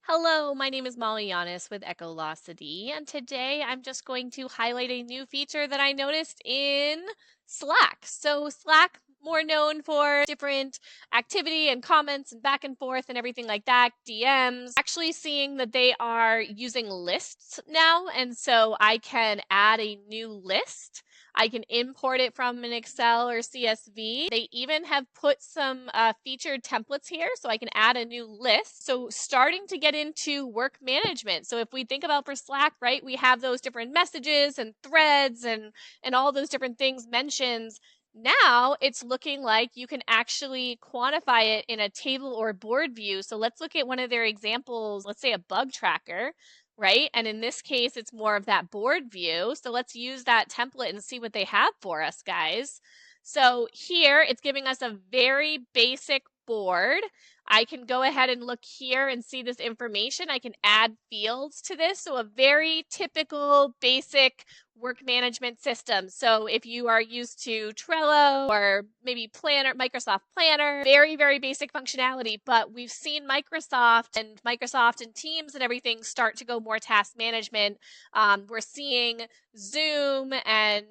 Hello, my name is Molly Yanis with Echolocity, and today I'm just going to highlight a new feature that I noticed in Slack. So Slack, more known for different activity and comments and back and forth and everything like that, DMs, actually seeing that they are using lists now, and so I can add a new list. I can import it from an Excel or CSV. They even have put some featured templates here, so I can add a new list. So starting to get into work management. So if we think about for Slack, right, we have those different messages and threads and all those different things mentions. Now it's looking like you can actually quantify it in a table or board view. So let's look at one of their examples. Let's say a bug tracker, right? And in this case, it's more of that board view. So let's use that template and see what they have for us, guys. So here it's giving us a very basic board. I can go ahead and look here and see this information. I can add fields to this. So a very typical basic work management system. So if you are used to Trello or maybe Planner, Microsoft Planner, very, very basic functionality, but we've seen Microsoft and Teams and everything start to go more task management. We're seeing Zoom and,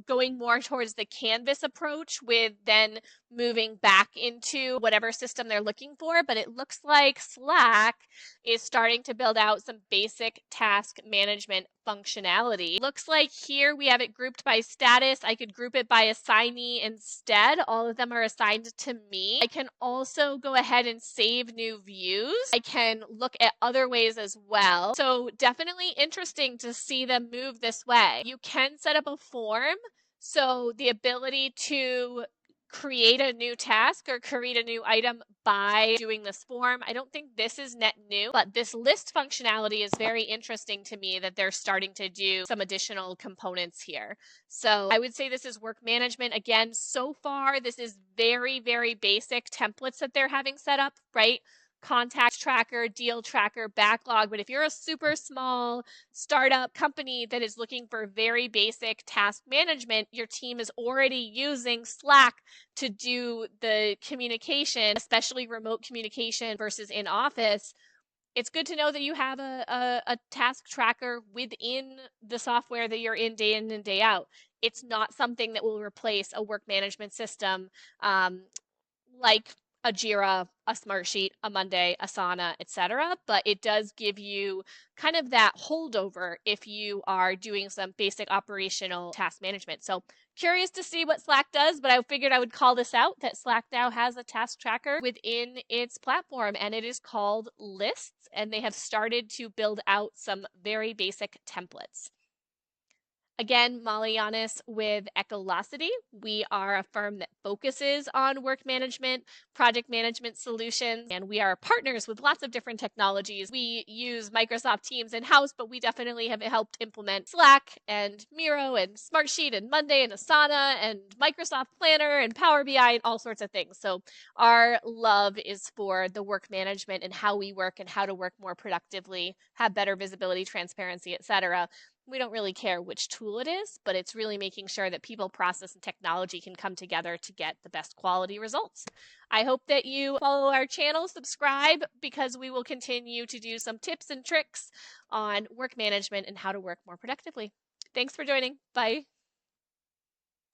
going more towards the Canvas approach with then moving back into whatever system they're looking for. But it looks like Slack is starting to build out some basic task management functionality. Looks like here we have it grouped by status. I could group it by assignee instead. All of them are assigned to me. I can also go ahead and save new views. I can look at other ways as well. So definitely interesting to see them move this way. You can set up a form. So the ability to create a new task or create a new item by doing this form. I don't think this is net new, but this list functionality is very interesting to me that they're starting to do some additional components here. So I would say this is work management. Again, so far, this is very, very basic templates that they're having set up, right? Contact tracker, deal tracker, backlog. But if you're a super small startup company that is looking for very basic task management, your team is already using Slack to do the communication, especially remote communication versus in office. It's good to know that you have a task tracker within the software that you're in and day out. It's not something that will replace a work management system like a Jira, a Smartsheet, a Monday, Asana, etc. But it does give you kind of that holdover if you are doing some basic operational task management. So curious to see what Slack does, but I figured I would call this out that Slack now has a task tracker within its platform, and it is called Lists, and they have started to build out some very basic templates. Again, Molly Yanis with Echolocity. We are a firm that focuses on work management, project management solutions, and we are partners with lots of different technologies. We use Microsoft Teams in-house, but we definitely have helped implement Slack and Miro and Smartsheet and Monday and Asana and Microsoft Planner and Power BI and all sorts of things. So our love is for the work management and how we work and how to work more productively, have better visibility, transparency, etc. We don't really care which tool it is, but it's really making sure that people, process, and technology can come together to get the best quality results. I hope that you follow our channel, subscribe, because we will continue to do some tips and tricks on work management and how to work more productively. Thanks for joining. Bye.